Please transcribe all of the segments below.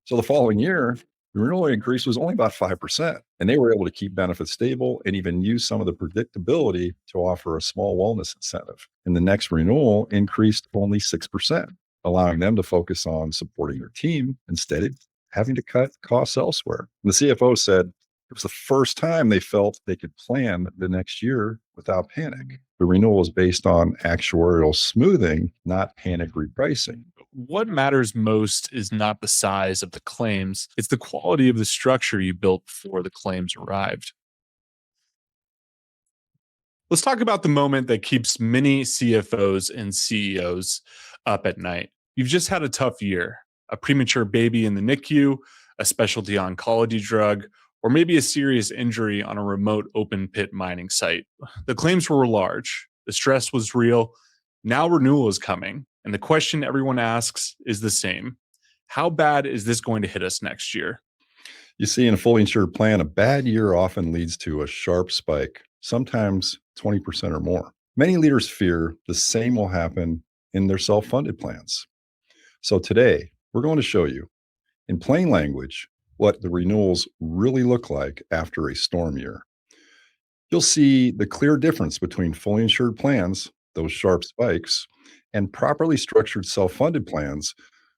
So the following year, the renewal increase was only about 5%, and they were able to keep benefits stable and even use some of the predictability to offer a small wellness incentive. And the next renewal increased only 6%, allowing them to focus on supporting their team instead of having to cut costs elsewhere. And the CFO said it was the first time they felt they could plan the next year without panic. The renewal is based on actuarial smoothing, not panic repricing. What matters most is not the size of the claims, it's the quality of the structure you built before the claims arrived. Let's talk about the moment that keeps many CFOs and CEOs up at night. You've just had a tough year, a premature baby in the NICU, a specialty oncology drug, or maybe a serious injury on a remote open pit mining site. The claims were large, the stress was real. Now renewal is coming, and the question everyone asks is the same. How bad is this going to hit us next year? You see, in a fully insured plan, a bad year often leads to a sharp spike, sometimes 20% or more. Many leaders fear the same will happen in their self funded plans. So today, we're going to show you in plain language what the renewals really look like after a storm year. You'll see the clear difference between fully insured plans, those sharp spikes, and properly structured self funded plans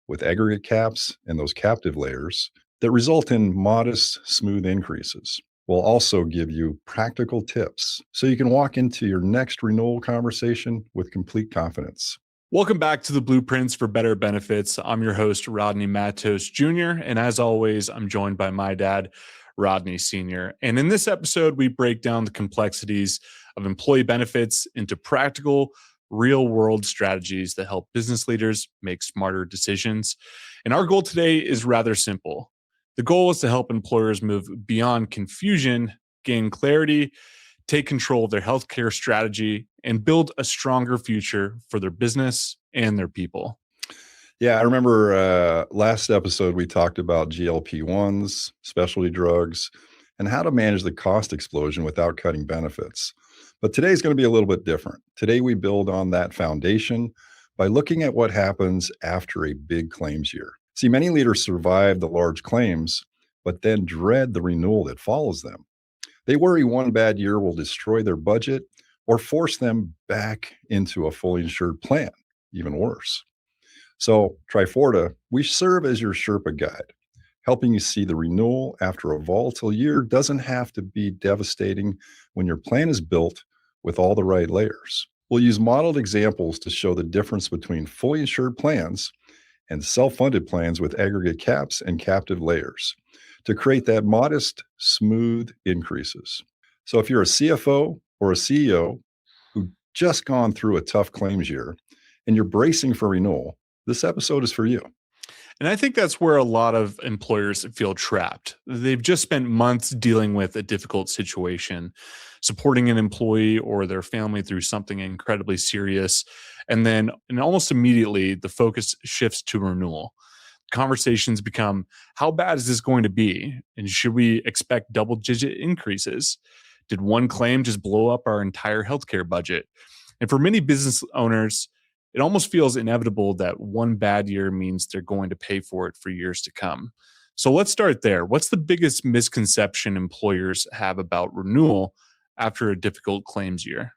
with aggregate caps and those captive layers that result in modest, smooth increases. We'll also give you practical tips so you can walk into your next renewal conversation with complete confidence. Welcome back to the Blueprints for Better Benefits. I'm your host, Rodney Mattos Jr. And as always, I'm joined by my dad, Rodney Sr. And in this episode, we break down the complexities of employee benefits into practical, real-world strategies that help business leaders make smarter decisions. And our goal today is rather simple. The goal is to help employers move beyond confusion, gain clarity, take control of their healthcare strategy, and build a stronger future for their business and their people. Yeah, I remember last episode we talked about GLP-1s, specialty drugs, and how to manage the cost explosion without cutting benefits. But today's going to be a little bit different. Today we build on that foundation by looking at what happens after a big claims year. See, many leaders survive the large claims, but then dread the renewal that follows them. They worry one bad year will destroy their budget or force them back into a fully insured plan, even worse. So, Triforta, we serve as your Sherpa guide, helping you see the renewal after a volatile year doesn't have to be devastating when your plan is built with all the right layers. We'll use modeled examples to show the difference between fully insured plans and self-funded plans with aggregate caps and captive layers to create that modest, smooth increases. So if you're a CFO or a CEO who just gone through a tough claims year and you're bracing for renewal, this episode is for you. And I think that's where a lot of employers feel trapped. They've just spent months dealing with a difficult situation, supporting an employee or their family through something incredibly serious. And almost immediately, the focus shifts to renewal. Conversations become, how bad is this going to be? And should we expect double-digit increases? Did one claim just blow up our entire healthcare budget? And for many business owners, it almost feels inevitable that one bad year means they're going to pay for it for years to come. So let's start there. What's the biggest misconception employers have about renewal after a difficult claims year?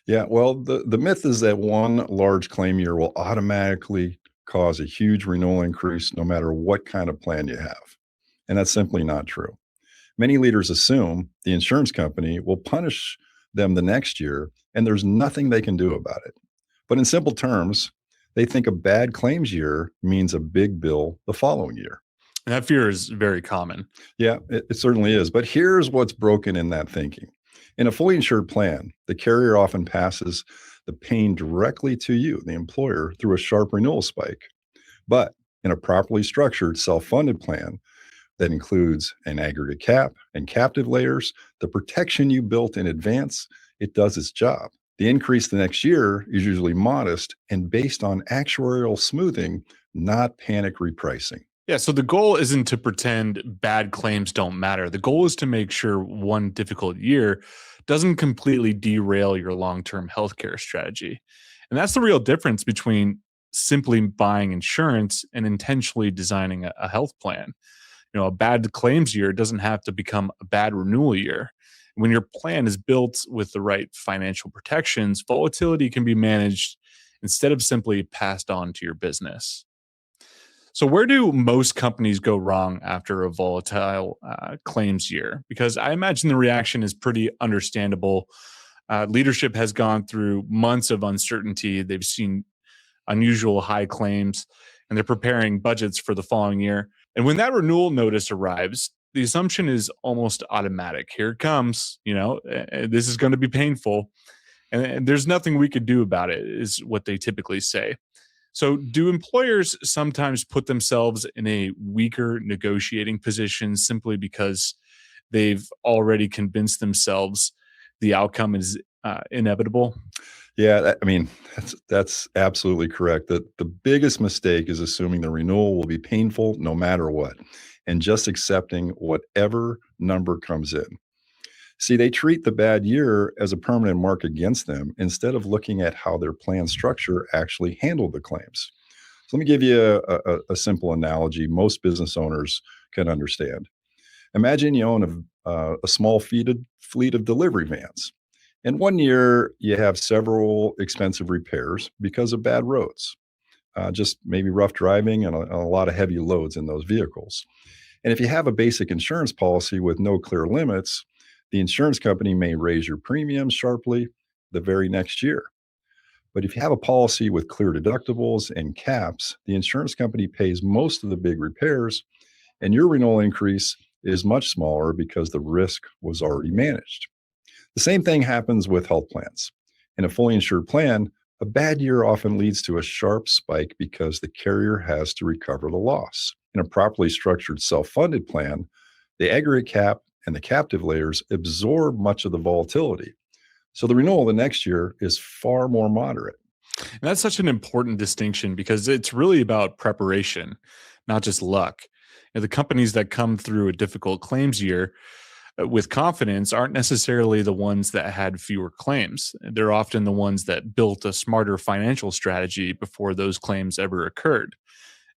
Yeah, well, the myth is that one large claim year will automatically cause a huge renewal increase no matter what kind of plan you have. And that's simply not true. Many leaders assume the insurance company will punish them the next year and there's nothing they can do about it. But in simple terms, they think a bad claims year means a big bill the following year. And that fear is very common. Yeah, it certainly is. But here's what's broken in that thinking. In a fully insured plan, the carrier often passes the pain directly to you, the employer, through a sharp renewal spike. But in a properly structured self-funded plan that includes an aggregate cap and captive layers, the protection you built in advance, it does its job. The increase the next year is usually modest and based on actuarial smoothing, not panic repricing. Yeah, so the goal isn't to pretend bad claims don't matter. The goal is to make sure one difficult year doesn't completely derail your long-term healthcare strategy. And that's the real difference between simply buying insurance and intentionally designing a health plan. A bad claims year doesn't have to become a bad renewal year. When your plan is built with the right financial protections, volatility can be managed instead of simply passed on to your business. So, where do most companies go wrong after a volatile claims year? Because I imagine the reaction is pretty understandable. Leadership has gone through months of uncertainty. They've seen unusual high claims, and they're preparing budgets for the following year. And when that renewal notice arrives, the assumption is almost automatic. Here it comes. This is going to be painful, and there's nothing we could do about it, is what they typically say. So, do employers sometimes put themselves in a weaker negotiating position simply because they've already convinced themselves the outcome is inevitable? Yeah, that's absolutely correct. The biggest mistake is assuming the renewal will be painful no matter what, and just accepting whatever number comes in. See, they treat the bad year as a permanent mark against them instead of looking at how their plan structure actually handled the claims. So let me give you a simple analogy most business owners can understand. Imagine you own a small fleet of delivery vans. And one year you have several expensive repairs because of bad roads, just maybe rough driving and a lot of heavy loads in those vehicles. And if you have a basic insurance policy with no clear limits, the insurance company may raise your premiums sharply the very next year. But if you have a policy with clear deductibles and caps, the insurance company pays most of the big repairs, and your renewal increase is much smaller because the risk was already managed. The same thing happens with health plans. In a fully insured plan, a bad year often leads to a sharp spike because the carrier has to recover the loss. In a properly structured self-funded plan, the aggregate cap and the captive layers absorb much of the volatility. So the renewal the next year is far more moderate. And that's such an important distinction because it's really about preparation, not just luck. The companies that come through a difficult claims year with confidence aren't necessarily the ones that had fewer claims. They're often the ones that built a smarter financial strategy before those claims ever occurred.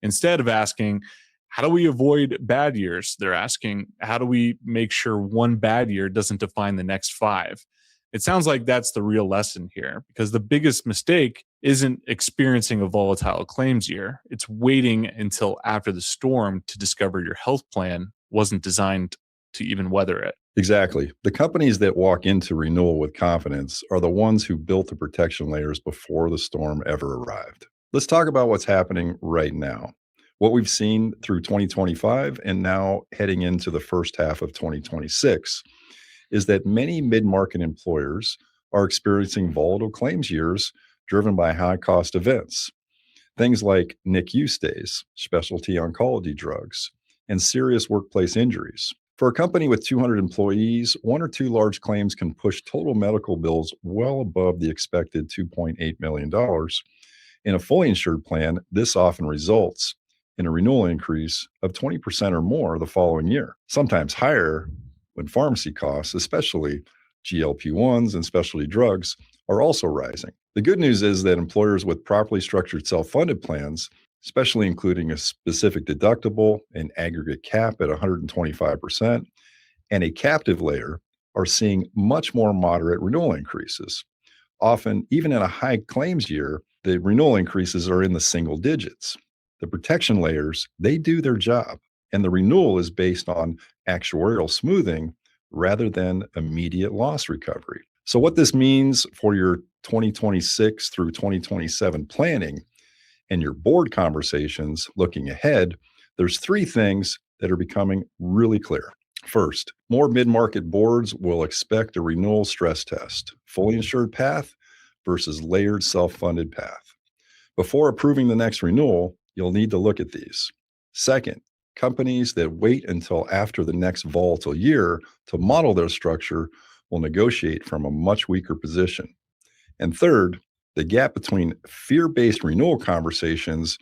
Instead of asking, how do we avoid bad years? They're asking, how do we make sure one bad year doesn't define the next five? It sounds like that's the real lesson here, because the biggest mistake isn't experiencing a volatile claims year. It's waiting until after the storm to discover your health plan wasn't designed to even weather it. Exactly. The companies that walk into renewal with confidence are the ones who built the protection layers before the storm ever arrived. Let's talk about what's happening right now. What we've seen through 2025 and now heading into the first half of 2026 is that many mid-market employers are experiencing volatile claims years driven by high-cost events. Things like NICU stays, specialty oncology drugs, and serious workplace injuries. For a company with 200 employees, one or two large claims can push total medical bills well above the expected $2.8 million. In a fully insured plan, this often results in a renewal increase of 20% or more the following year, sometimes higher when pharmacy costs, especially GLP-1s and specialty drugs, are also rising. The good news is that employers with properly structured self-funded plans, especially including a specific deductible, an aggregate cap at 125%, and a captive layer, are seeing much more moderate renewal increases. Often, even in a high claims year, the renewal increases are in the single digits. The protection layers, they do their job, and the renewal is based on actuarial smoothing rather than immediate loss recovery. So what this means for your 2026 through 2027 planning and your board conversations looking ahead, there's three things that are becoming really clear. First, more mid-market boards will expect a renewal stress test, fully insured path versus layered self-funded path. Before approving the next renewal, you'll need to look at these. Second, companies that wait until after the next volatile year to model their structure will negotiate from a much weaker position. And third, the gap between fear-based renewal conversations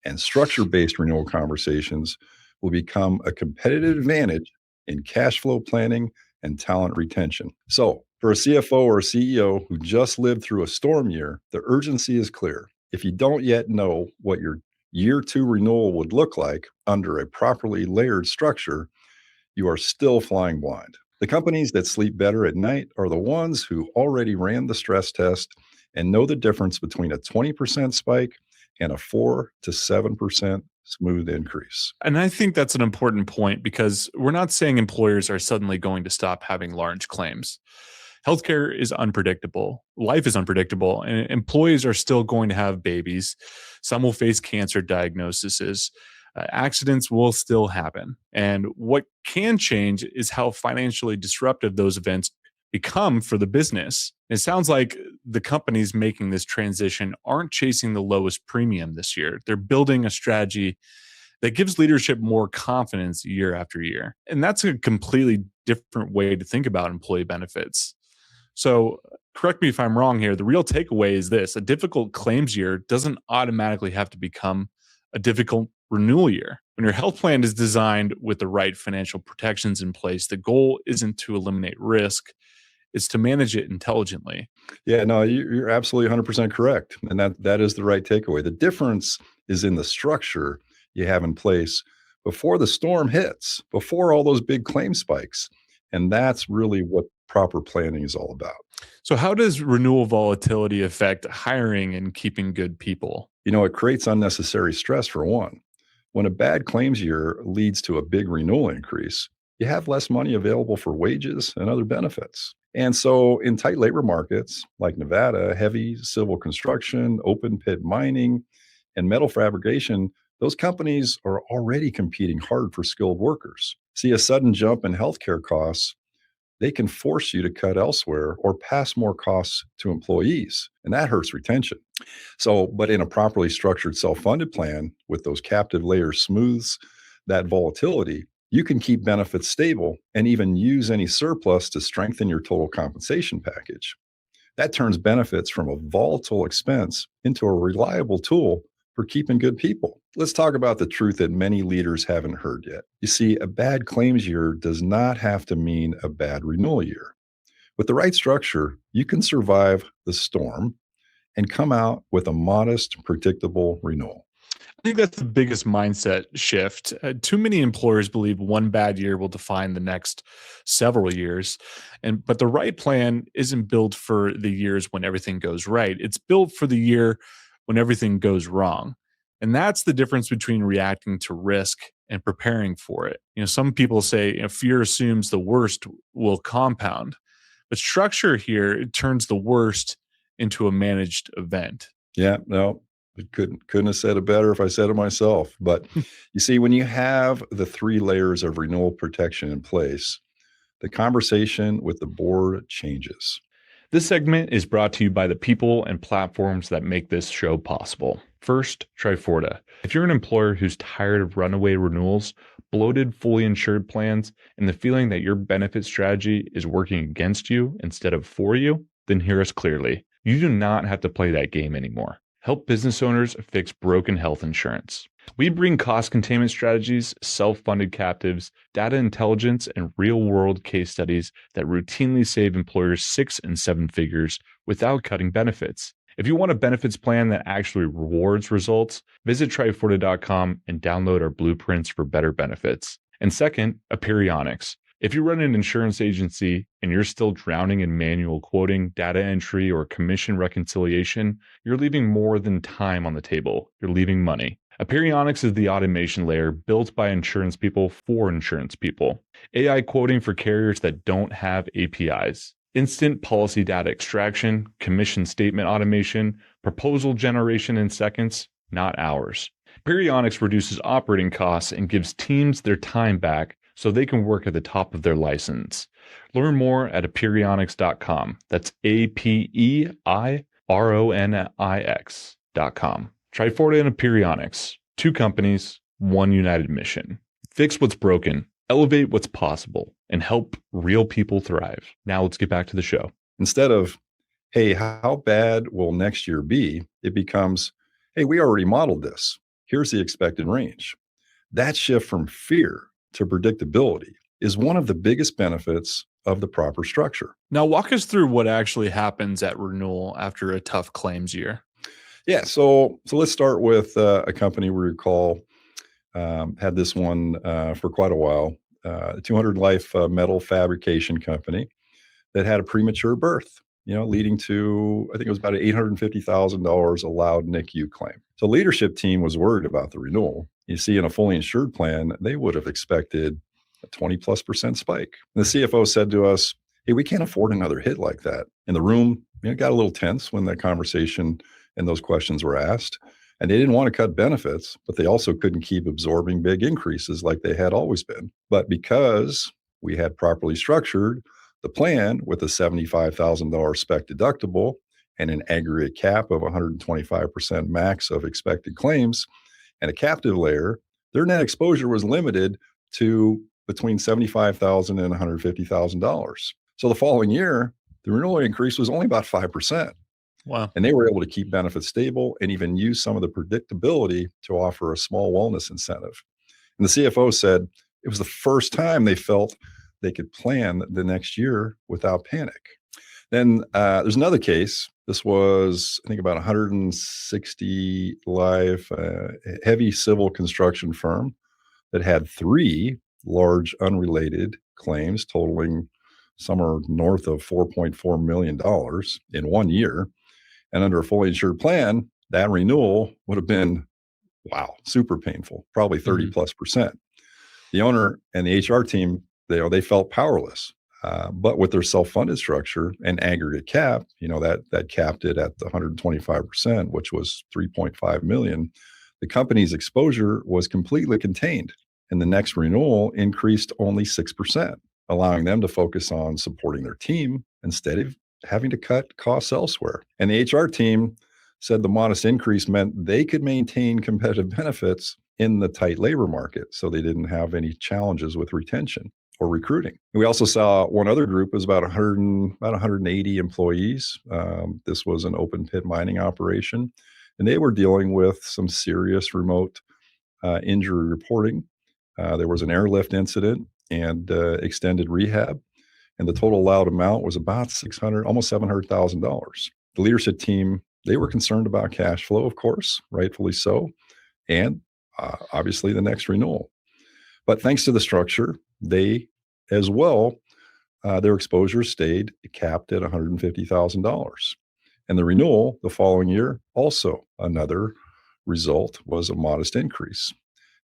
and structure-based renewal conversations will become a competitive advantage in cash flow planning and talent retention. So, for a CFO or a CEO who just lived through a storm year, the urgency is clear. If you don't yet know what your year two renewal would look like under a properly layered structure, you are still flying blind. The companies that sleep better at night are the ones who already ran the stress test and know the difference between a 20% spike and a 4 to 7% smooth increase. And I think that's an important point because we're not saying employers are suddenly going to stop having large claims. Healthcare is unpredictable. Life is unpredictable, and employees are still going to have babies. Some will face cancer diagnoses. Accidents will still happen. And what can change is how financially disruptive those events become for the business. It sounds like the companies making this transition aren't chasing the lowest premium this year. They're building a strategy that gives leadership more confidence year after year. And that's a completely different way to think about employee benefits. So, correct me if I'm wrong here. The real takeaway is this: a difficult claims year doesn't automatically have to become a difficult renewal year. When your health plan is designed with the right financial protections in place, the goal isn't to eliminate risk, it's to manage it intelligently. Yeah, no, you're absolutely 100% correct. And that is the right takeaway. The difference is in the structure you have in place before the storm hits, before all those big claim spikes. And that's really what proper planning is all about. So, how does renewal volatility affect hiring and keeping good people? It creates unnecessary stress for one. When a bad claims year leads to a big renewal increase, you have less money available for wages and other benefits. And so, in tight labor markets like Nevada, heavy civil construction, open pit mining, and metal fabrication, those companies are already competing hard for skilled workers. See a sudden jump in healthcare costs, they can force you to cut elsewhere or pass more costs to employees, and that hurts retention. So, but in a properly structured self-funded plan with those captive layers smooths that volatility, you can keep benefits stable and even use any surplus to strengthen your total compensation package. That turns benefits from a volatile expense into a reliable tool for keeping good people. Let's talk about the truth that many leaders haven't heard yet. You see, a bad claims year does not have to mean a bad renewal year. With the right structure, you can survive the storm and come out with a modest, predictable renewal. I think that's the biggest mindset shift. Too many employers believe one bad year will define the next several years, but the right plan isn't built for the years when everything goes right. It's built for the year when everything goes wrong. And that's the difference between reacting to risk and preparing for it. Some people say, fear assumes the worst will compound, but structure here, it turns the worst into a managed event. Yeah, no, it couldn't have said it better if I said it myself. But you see, when you have the three layers of renewal protection in place, the conversation with the board changes. This segment is brought to you by the people and platforms that make this show possible. First, Triforta. If you're an employer who's tired of runaway renewals, bloated, fully insured plans, and the feeling that your benefit strategy is working against you instead of for you, then hear us clearly. You do not have to play that game anymore. Help business owners fix broken health insurance. We bring cost containment strategies, self-funded captives, data intelligence, and real-world case studies that routinely save employers 6 and 7 figures without cutting benefits. If you want a benefits plan that actually rewards results, visit Triforta.com and download our blueprints for better benefits. And second, Aperionics. If you run an insurance agency and you're still drowning in manual quoting, data entry, or commission reconciliation, you're leaving more than time on the table. You're leaving money. Aperionics is the automation layer built by insurance people for insurance people. AI quoting for carriers that don't have APIs. Instant policy data extraction, commission statement automation, proposal generation in seconds, not hours. Aperionics reduces operating costs and gives teams their time back so they can work at the top of their license. Learn more at aperionics.com. That's APEIRONIX.com. Triforta and Aperionics, 2 companies, 1 united mission. Fix what's broken, elevate what's possible, and help real people thrive. Now let's get back to the show. Instead of, hey, how bad will next year be? It becomes, hey, we already modeled this. Here's the expected range. That shift from fear to predictability is one of the biggest benefits of the proper structure. Now, walk us through what actually happens at renewal after a tough claims year. Yeah. So let's start with a company we recall had this one for quite a while. 200 life metal fabrication company that had a premature birth, leading to, I think it was about an $850,000 allowed NICU claim. So leadership team was worried about the renewal. You see, in a fully insured plan, they would have expected a 20+% spike. And the CFO said to us, hey, we can't afford another hit like that. And the room got a little tense when that conversation and those questions were asked. And they didn't want to cut benefits, but they also couldn't keep absorbing big increases like they had always been. But because we had properly structured the plan with a $75,000 spec deductible and an aggregate cap of 125% max of expected claims and a captive layer, their net exposure was limited to between $75,000 and $150,000. So the following year, the renewal increase was only about 5%. Wow. And they were able to keep benefits stable and even use some of the predictability to offer a small wellness incentive. And the CFO said it was the first time they felt they could plan the next year without panic. Then there's another case. This was, I think, about 160 life, heavy civil construction firm that had 3 large unrelated claims totaling somewhere north of $4.4 million in 1 year. And under a fully insured plan, that renewal would have been, wow, super painful, probably 30+%. The owner and the HR team, they felt powerless. But with their self-funded structure and aggregate cap, that capped it at the 125%, which was $3.5 million. The company's exposure was completely contained, and the next renewal increased only 6%, allowing them to focus on supporting their team instead of having to cut costs elsewhere. And the HR team said the modest increase meant they could maintain competitive benefits in the tight labor market, so they didn't have any challenges with retention or recruiting. We also saw one other group. It was about 180 employees. This was an open pit mining operation, and they were dealing with some serious remote injury reporting. There was an airlift incident and extended rehab, and the total allowed amount was about almost $700,000. The leadership team, they were concerned about cash flow, of course, rightfully so, and obviously the next renewal. But thanks to the structure, they as well, their exposure stayed capped at $150,000. And the renewal the following year, also another result was a modest increase.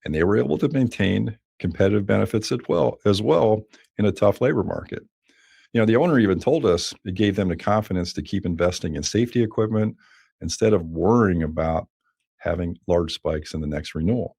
And they were able to maintain competitive benefits as well in a tough labor market. The owner even told us it gave them the confidence to keep investing in safety equipment instead of worrying about having large spikes in the next renewal.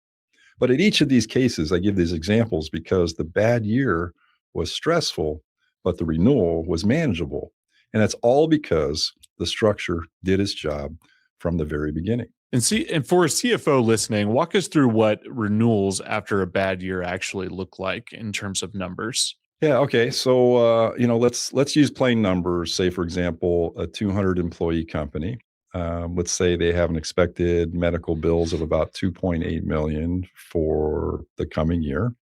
But in each of these cases, I give these examples because the bad year was stressful, but the renewal was manageable. And that's all because the structure did its job from the very beginning. And for a CFO listening, walk us through what renewals after a bad year actually look like in terms of numbers. Yeah. Okay. So, let's use plain numbers. Say, for example, a 200 employee company. Let's say they have an expected medical bills of about 2.8 million for the coming year.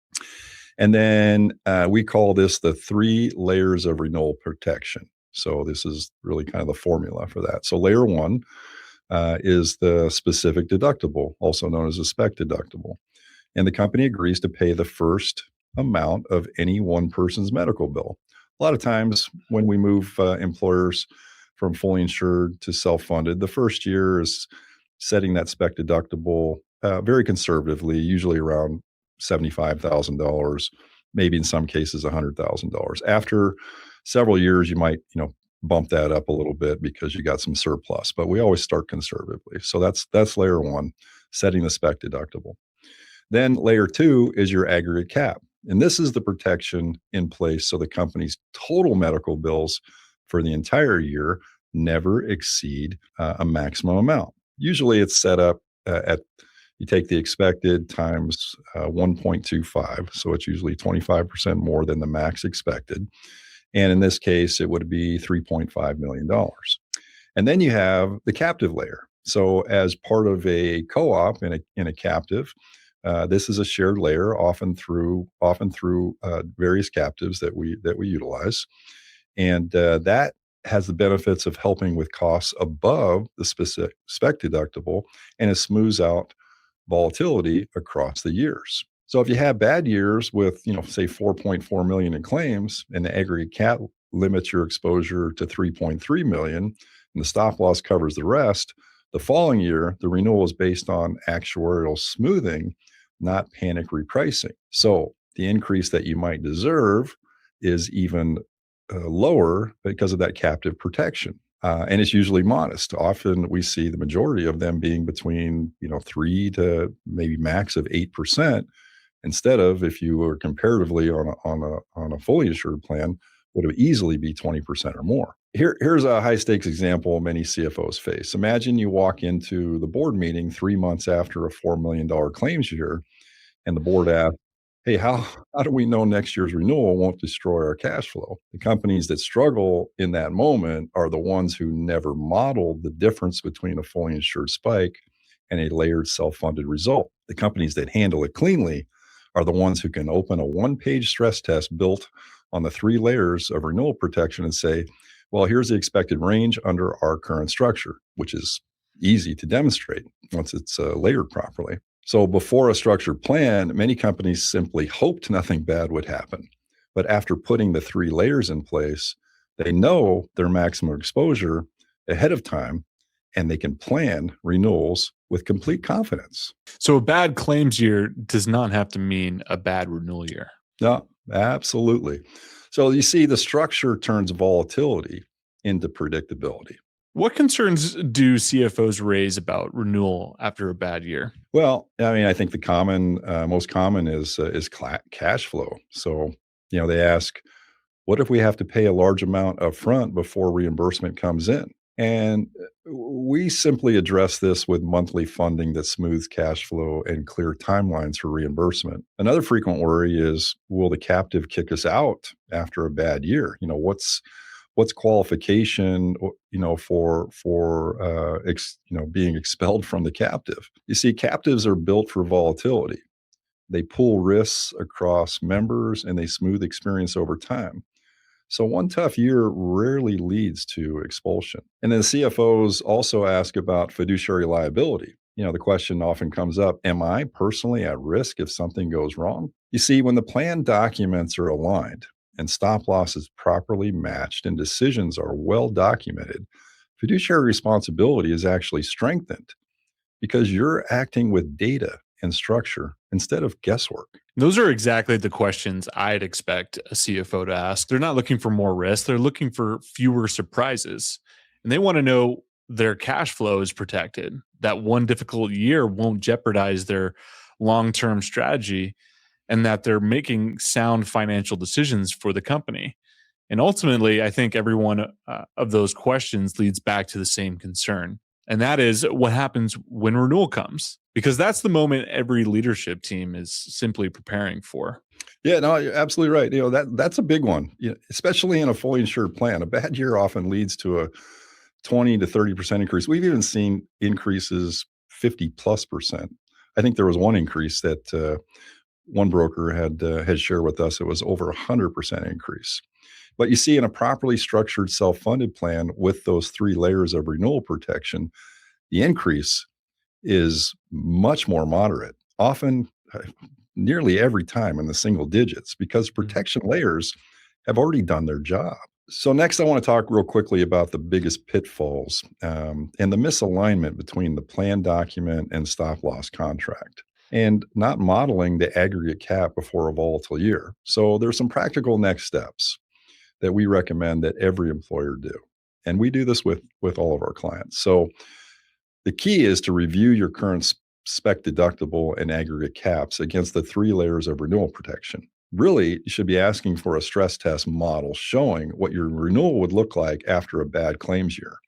And then we call this the 3 layers of renewal protection. So this is really kind of the formula for that. So layer 1 is the specific deductible, also known as a spec deductible. And the company agrees to pay the first amount of any one person's medical bill. A lot of times when we move employers from fully insured to self-funded, the first year is setting that spec deductible very conservatively, usually around $75,000, maybe in some cases $100,000. After several years, you might, bump that up a little bit because you got some surplus, but we always start conservatively. So that's layer 1, setting the spec deductible. Then layer 2 is your aggregate cap. And this is the protection in place so the company's total medical bills for the entire year never exceed a maximum amount. Usually it's set up you take the expected times 1.25. So it's usually 25% more than the max expected. And in this case, it would be $3.5 million. And then you have the captive layer. So as part of a co-op in a captive, this is a shared layer, often through various captives that we utilize, and that has the benefits of helping with costs above the specific spec deductible, and it smooths out volatility across the years. So if you have bad years with, say 4.4 million in claims, and the aggregate cat limits your exposure to 3.3 million, and the stop loss covers the rest, the following year, the renewal is based on actuarial smoothing, not panic repricing. So the increase that you might deserve is even lower because of that captive protection. And it's usually modest. Often we see the majority of them being between 3 to maybe max of 8%, instead of, if you were comparatively on a fully insured plan, would have easily be 20% or more. Here's a high stakes example many CFOs face. Imagine you walk into the board meeting 3 months after a $4 million claims year, and the board asks, hey, how do we know next year's renewal won't destroy our cash flow? The companies that struggle in that moment are the ones who never modeled the difference between a fully insured spike and a layered self-funded result. The companies that handle it cleanly are the ones who can open a one-page stress test built on the 3 layers of renewal protection and say, well, here's the expected range under our current structure, which is easy to demonstrate once it's layered properly. So before a structured plan, many companies simply hoped nothing bad would happen. But after putting the 3 layers in place, they know their maximum exposure ahead of time, and they can plan renewals with complete confidence. So a bad claims year does not have to mean a bad renewal year. No, absolutely. So you see, the structure turns volatility into predictability. What concerns do CFOs raise about renewal after a bad year? Well, I mean, I think the most common is cash flow. So, they ask, what if we have to pay a large amount up front before reimbursement comes in? And we simply address this with monthly funding that smooths cash flow and clear timelines for reimbursement. Another frequent worry is, will the captive kick us out after a bad year? What's qualification, for being expelled from the captive? You see, captives are built for volatility. They pool risks across members, and they smooth experience over time. So one tough year rarely leads to expulsion. And then CFOs also ask about fiduciary liability. The question often comes up, am I personally at risk if something goes wrong? You see, when the plan documents are aligned and stop loss is properly matched and decisions are well documented, fiduciary responsibility is actually strengthened because you're acting with data and structure instead of guesswork. Those are exactly the questions I'd expect a CFO to ask. They're not looking for more risk. They're looking for fewer surprises. And they want to know their cash flow is protected, that one difficult year won't jeopardize their long-term strategy, and that they're making sound financial decisions for the company. And ultimately, I think every one of those questions leads back to the same concern. And that is what happens when renewal comes, because that's the moment every leadership team is simply preparing for. Yeah, no, you're absolutely right. That's a big one, especially in a fully insured plan. A bad year often leads to a 20 to 30% increase. We've even seen increases 50+%. I think there was one increase that one broker had shared with us. It was over 100% increase. But you see, in a properly structured self-funded plan with those 3 layers of renewal protection, the increase is much more moderate, often nearly every time in the single digits, because protection layers have already done their job. So next, I want to talk real quickly about the biggest pitfalls and the misalignment between the plan document and stop loss contract, and not modeling the aggregate cap before a volatile year. So there's some practical next steps that we recommend that every employer do. And we do this with all of our clients. So the key is to review your current spec deductible and aggregate caps against the 3 layers of renewal protection. Really, you should be asking for a stress test model showing what your renewal would look like after a bad claims year,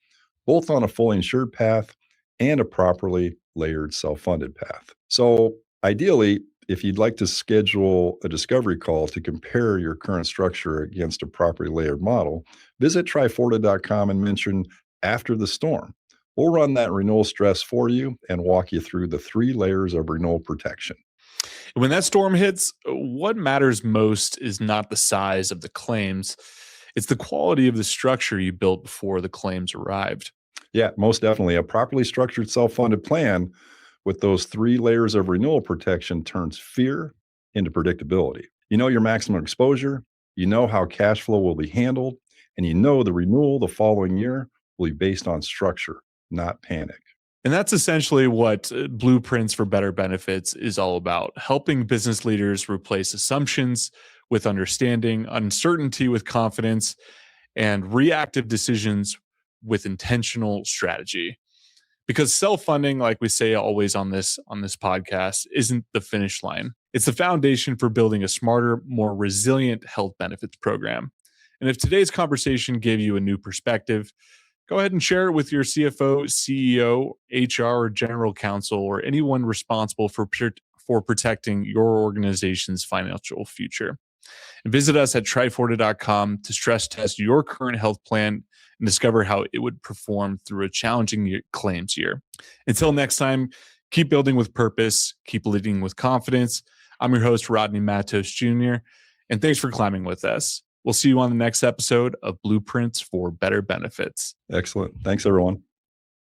both on a fully insured path and a properly layered self-funded path. So ideally, if you'd like to schedule a discovery call to compare your current structure against a properly layered model, visit triforta.com and mention after the storm. We'll run that renewal stress for you and walk you through the 3 layers of renewal protection. When that storm hits, what matters most is not the size of the claims. It's the quality of the structure you built before the claims arrived. Yeah, most definitely. A properly structured self-funded plan with those 3 layers of renewal protection turns fear into predictability. You know your maximum exposure, you know how cash flow will be handled, and you know the renewal the following year will be based on structure, not panic. And that's essentially what Blueprints for Better Benefits is all about, helping business leaders replace assumptions with understanding, uncertainty with confidence, and reactive decisions with intentional strategy. Because self-funding, like we say always on this podcast, isn't the finish line. It's the foundation for building a smarter, more resilient health benefits program. And if today's conversation gave you a new perspective, go ahead and share it with your CFO, CEO, HR, or general counsel, or anyone responsible for protecting your organization's financial future. And visit us at triforta.com to stress test your current health plan and discover how it would perform through a challenging claims year. Until next time, keep building with purpose, keep leading with confidence. I'm your host, Rodney Mattos Jr., and thanks for climbing with us. We'll see you on the next episode of Blueprints for Better Benefits. Excellent. Thanks, everyone.